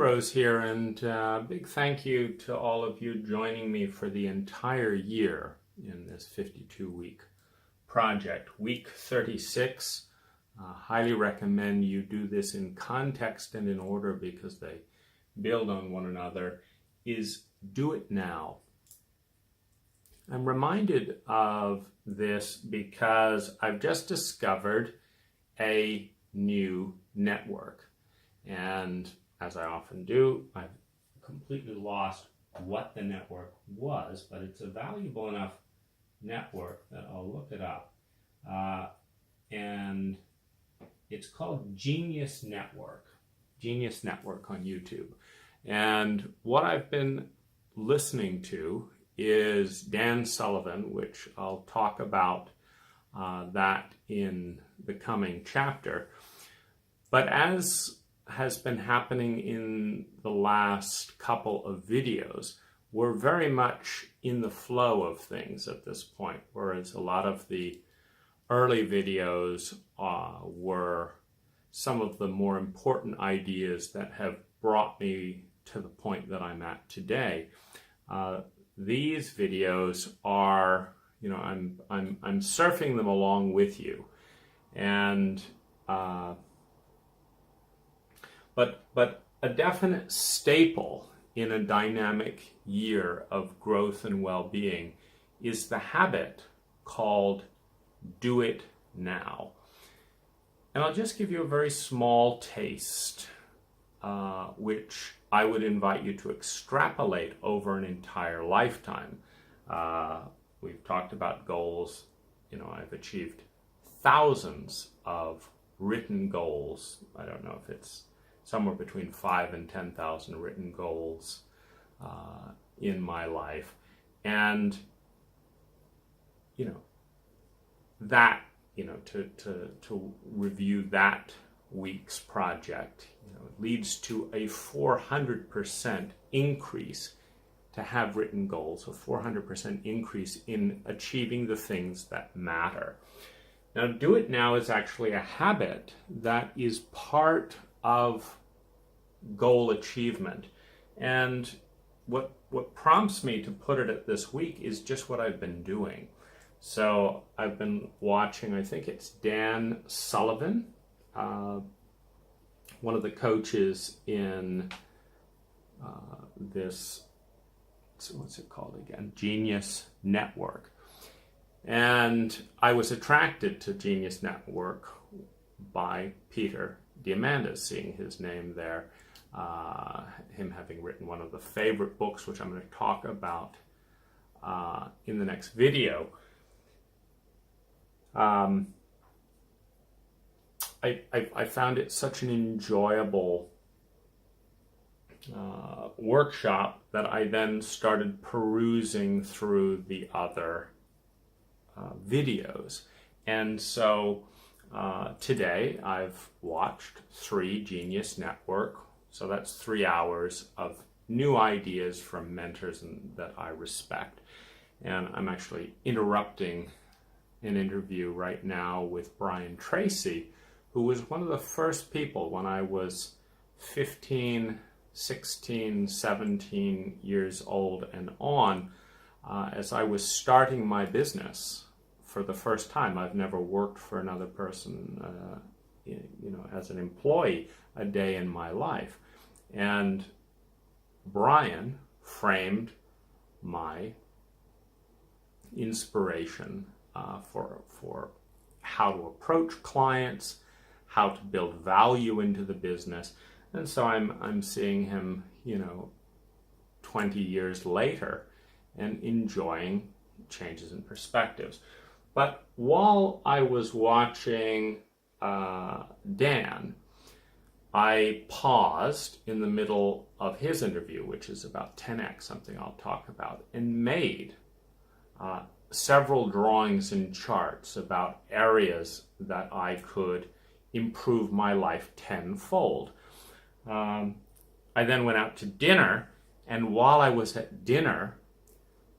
Rose here, and big thank you to all of you joining me for the entire year in this 52-week project. Week 36, highly recommend you do this in context and in order because they build on one another, is Do It Now. I'm reminded of this because I've just discovered a new network. And as I often do, I've completely lost what the network was, but it's a valuable enough network that I'll look it up. And it's called Genius Network. Genius Network on YouTube. And what I've been listening to is Dan Sullivan, which I'll talk about that in the coming chapter. But as has been happening in the last couple of videos, we're very much in the flow of things at this point, whereas a lot of the early videos were some of the more important ideas that have brought me to the point that I'm at today. These videos are, I'm surfing them along with you, and but a definite staple in a dynamic year of growth and well-being is the habit called Do It Now. And I'll just give you a very small taste, which I would invite you to extrapolate over an entire lifetime. We've talked about goals. I've achieved thousands of written goals. I don't know if it's somewhere between 5,000 and 10,000 written goals in my life. And, that, to review that week's project, it leads to a 400% increase to have written goals, a 400% increase in achieving the things that matter. Now, Do It Now is actually a habit that is part of goal achievement. And what prompts me to put it at this week is just what I've been doing. So I've been watching, I think it's Dan Sullivan, one of the coaches in this, what's it called again? Genius Network. And I was attracted to Genius Network by Peter Diamandis, seeing his name there, him having written one of the favorite books, which I'm going to talk about in the next video. I found it such an enjoyable workshop that I then started perusing through the other videos. And so today I've watched 3 Genius Network, so that's 3 hours of new ideas from mentors that I respect. And I'm actually interrupting an interview right now with Brian Tracy, who was one of the first people when I was 15, 16, 17 years old and on, as I was starting my business for the first time. I've never worked for another person, as an employee a day in my life. And Brian framed my inspiration for how to approach clients, how to build value into the business. And so I'm seeing him, 20 years later and enjoying changes in perspectives. But while I was watching Dan, I paused in the middle of his interview, which is about 10x, something I'll talk about, and made several drawings and charts about areas that I could improve my life tenfold. I then went out to dinner, and while I was at dinner,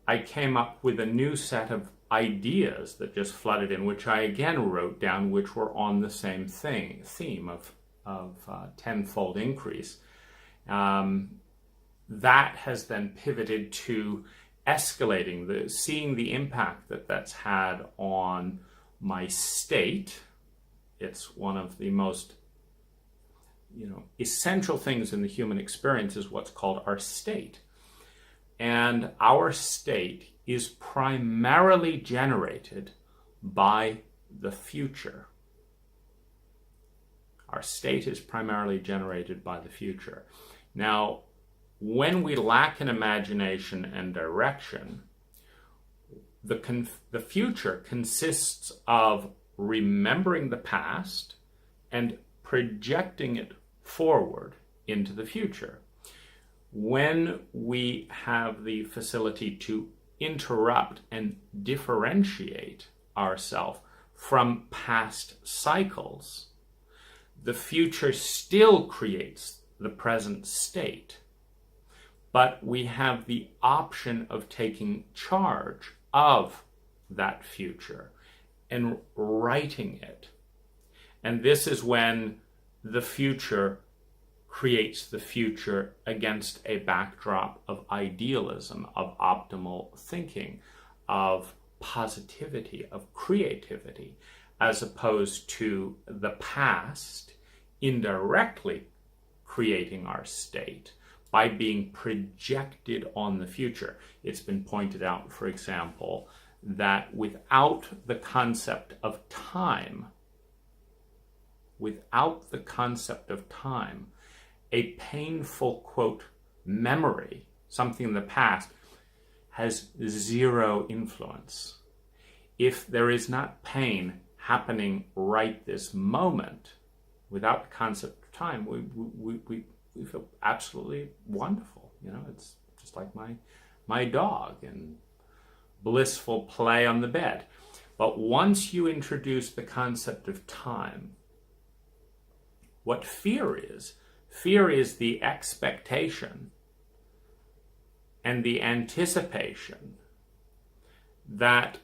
I came up with a new set of ideas that just flooded in, which I again wrote down, which were on the same theme of tenfold increase. That has then pivoted to escalating, seeing the impact that that's had on my state. It's one of the most essential things in the human experience is what's called our state. And our state is primarily generated by the future. Our state is primarily generated by the future. Now, when we lack an imagination and direction, the future consists of remembering the past and projecting it forward into the future. When we have the facility to interrupt and differentiate ourselves from past cycles, the future still creates the present state, but we have the option of taking charge of that future and writing it. And this is when the future creates the future against a backdrop of idealism, of optimal thinking, of positivity, of creativity, as opposed to the past indirectly creating our state by being projected on the future. It's been pointed out, for example, that without the concept of time, a painful, quote, memory, something in the past, has zero influence. If there is not pain happening right this moment, without the concept of time, we feel absolutely wonderful. It's just like my dog and blissful play on the bed. But once you introduce the concept of time, what fear is the expectation and the anticipation that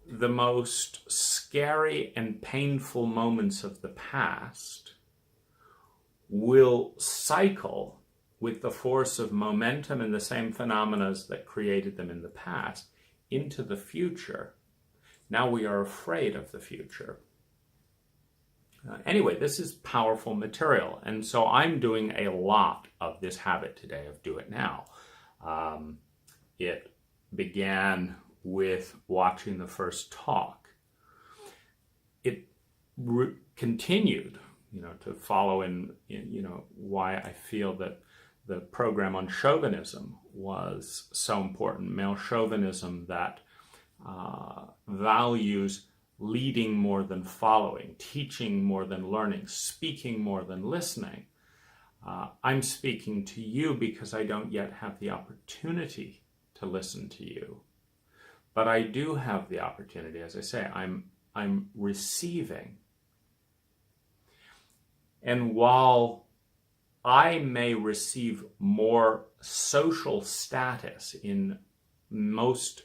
the most scary and painful moments of the past will cycle with the force of momentum and the same phenomena that created them in the past into the future. Now we are afraid of the future. Anyway, this is powerful material, and so I'm doing a lot of this habit today of do it now. It began with watching the first talk. It continued, to follow in, why I feel that the program on chauvinism was so important. Male chauvinism that values leading more than following, teaching more than learning, speaking more than listening. I'm speaking to you because I don't yet have the opportunity to listen to you. But I do have the opportunity, as I say, I'm receiving. And while I may receive more social status in most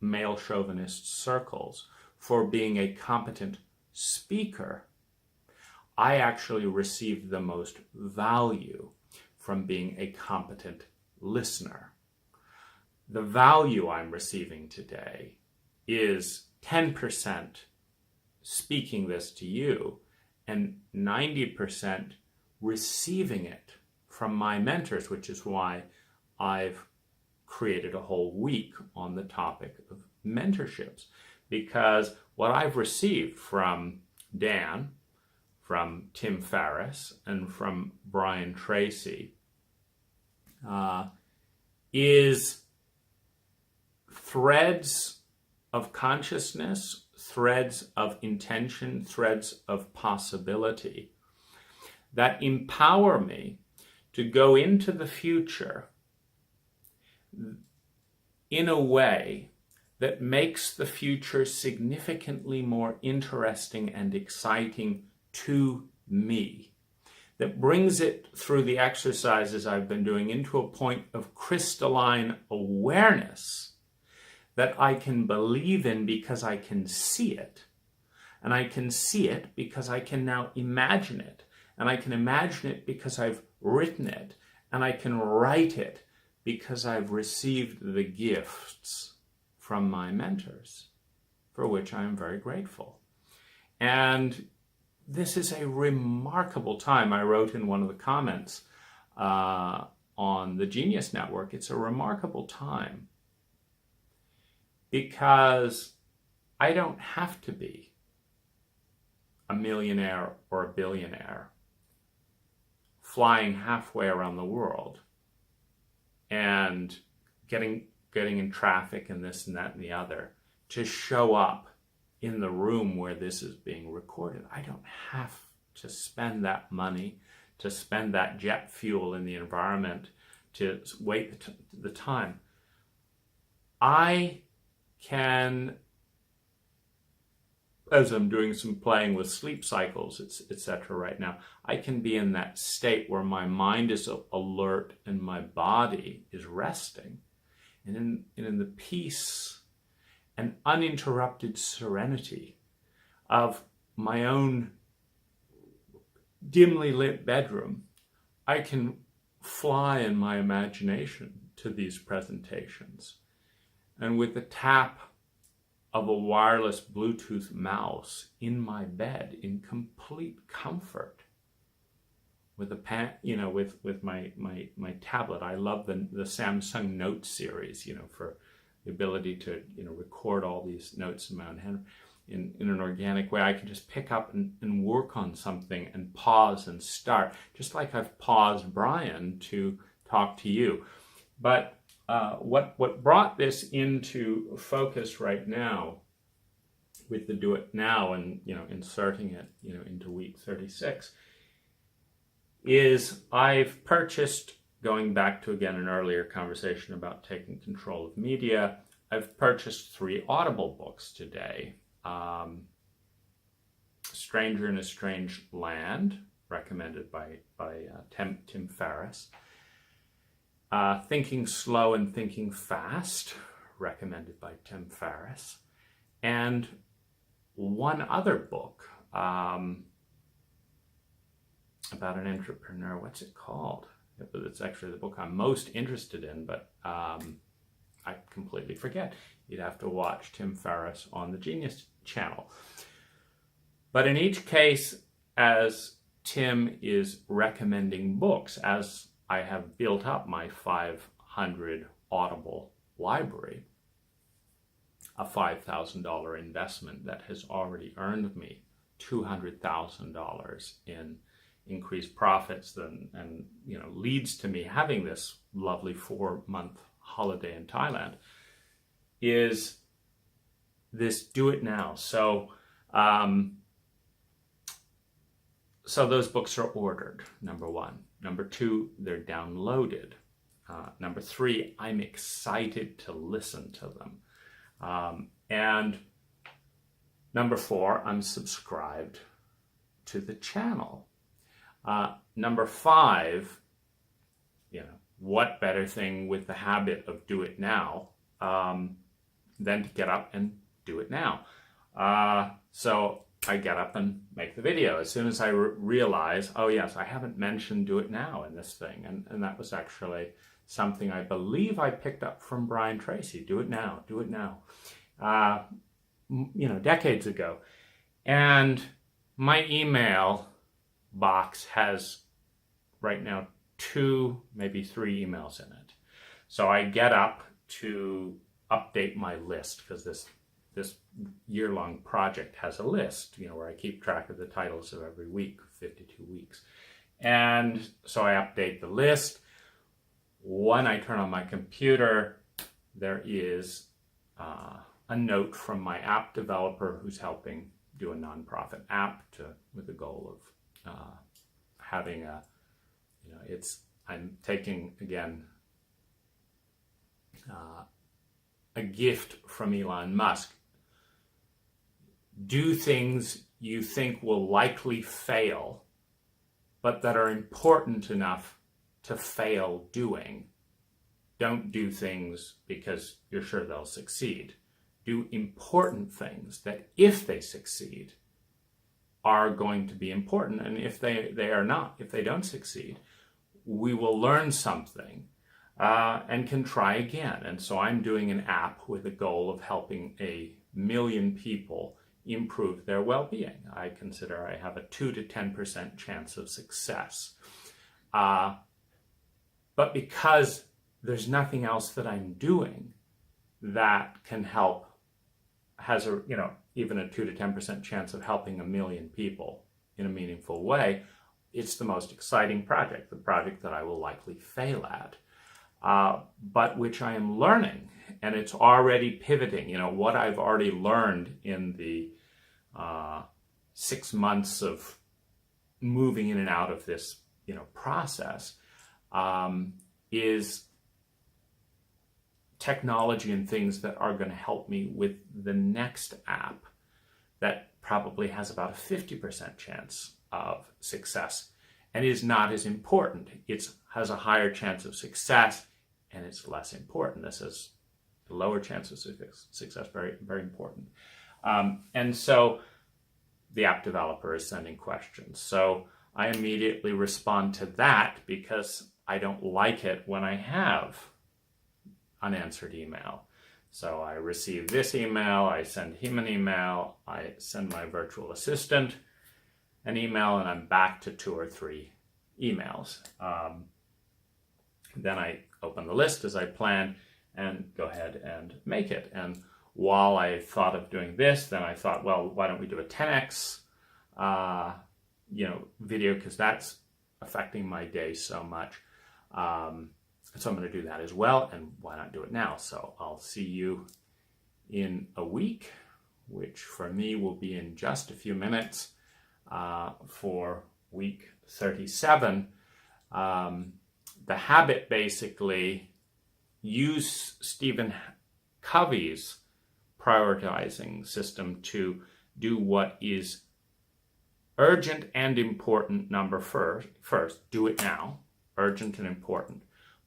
male chauvinist circles for being a competent speaker, I actually receive the most value from being a competent listener. The value I'm receiving today is 10% speaking this to you and 90% receiving it from my mentors, which is why I've created a whole week on the topic of mentorships. Because what I've received from Dan, from Tim Ferriss, and from Brian Tracy is threads of consciousness, threads of intention, threads of possibility that empower me to go into the future in a way that makes the future significantly more interesting and exciting to me, that brings it through the exercises I've been doing into a point of crystalline awareness that I can believe in because I can see it. And I can see it because I can now imagine it. And I can imagine it because I've written it. And I can write it because I've received the gifts from my mentors, for which I am very grateful. And this is a remarkable time. I wrote in one of the comments on the Genius Network, it's a remarkable time because I don't have to be a millionaire or a billionaire flying halfway around the world and getting in traffic and this and that and the other to show up in the room where this is being recorded. I don't have to spend that money, to spend that jet fuel in the environment, to wait the time. I can, as I'm doing some playing with sleep cycles, etc. right now, I can be in that state where my mind is alert and my body is resting. And in the peace and uninterrupted serenity of my own dimly lit bedroom, I can fly in my imagination to these presentations. And with the tap of a wireless Bluetooth mouse in my bed in complete comfort, with a with my tablet. I love the Samsung Note series, for the ability to record all these notes in my own hand in an organic way. I can just pick up and work on something and pause and start, just like I've paused Brian to talk to you. But what brought this into focus right now with the Do It Now and inserting it into week 36 is I've purchased, going back to again an earlier conversation about taking control of media, I've purchased 3 Audible books today. Stranger in a Strange Land, recommended by Tim Ferriss. Thinking Slow and Thinking Fast, recommended by Tim Ferriss. And one other book about an entrepreneur. What's it called? It's actually the book I'm most interested in, but I completely forget. You'd have to watch Tim Ferriss on the Genius Channel. But in each case, as Tim is recommending books, as I have built up my 500 Audible library, a $5,000 investment that has already earned me $200,000 in increased profits and leads to me having this lovely 4-month holiday in Thailand, is this Do It Now. So those books are ordered, number 1. Number 2, they're downloaded. Number 3, I'm excited to listen to them. And number 4, I'm subscribed to the channel. Number 5, what better thing with the habit of Do It Now than to get up and do it now. So I get up and make the video as soon as I realize, oh yes, I haven't mentioned Do It Now in this thing. And that was actually something I believe I picked up from Brian Tracy. Do it now, do it now. Decades ago. And my email box has right now 2, maybe 3 emails in it. So I get up to update my list, because this year-long project has a list, where I keep track of the titles of every week, 52 weeks. And so I update the list. When I turn on my computer, there is a note from my app developer who's helping do a nonprofit app with the goal of having I'm taking, again, a gift from Elon Musk. Do things you think will likely fail, but that are important enough to fail doing. Don't do things because you're sure they'll succeed. Do important things that, if they succeed, are going to be important. And if they are not, if they don't succeed, we will learn something and can try again. And so I'm doing an app with a goal of helping 1 million people improve their well-being. I consider I have a 2 to 10% chance of success. But because there's nothing else that I'm doing that can help, has a, even a 2 to 10% chance of helping 1 million people in a meaningful way, it's the most exciting project, the project that I will likely fail at, but which I am learning, and it's already pivoting. What I've already learned in the 6 months of moving in and out of this, process, is technology and things that are going to help me with the next app that probably has about a 50% chance of success and is not as important. It has a higher chance of success and it's less important. This is a lower chance of success, very, very important. And so the app developer is sending questions. So I immediately respond to that because I don't like it when I have unanswered email. So I receive this email, I send him an email, I send my virtual assistant an email, and I'm back to 2 or 3 emails. Then I open the list as I planned and go ahead and make it. And while I thought of doing this, then I thought, well, why don't we do a 10x video, because that's affecting my day so much. So I'm going to do that as well, and why not do it now? So I'll see you in a week, which for me will be in just a few minutes, for week 37. The habit basically, use Stephen Covey's prioritizing system to do what is urgent and important first, do it now, urgent and important.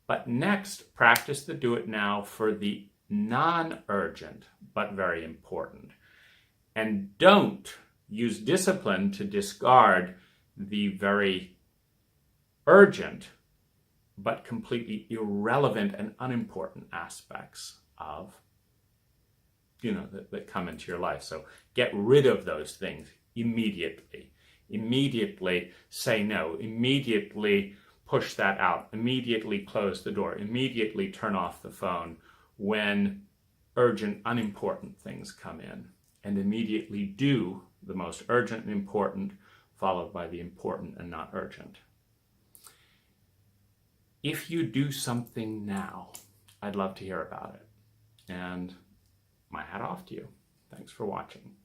But next, practice the do it now for the non-urgent but very important. And don't use discipline to discard the very urgent but completely irrelevant and unimportant aspects of, that come into your life. So get rid of those things immediately. Immediately say no. Immediately push that out. Immediately close the door. Immediately turn off the phone when urgent, unimportant things come in. And immediately do the most urgent and important, followed by the important and not urgent. If you do something now, I'd love to hear about it. And my hat off to you. Thanks for watching.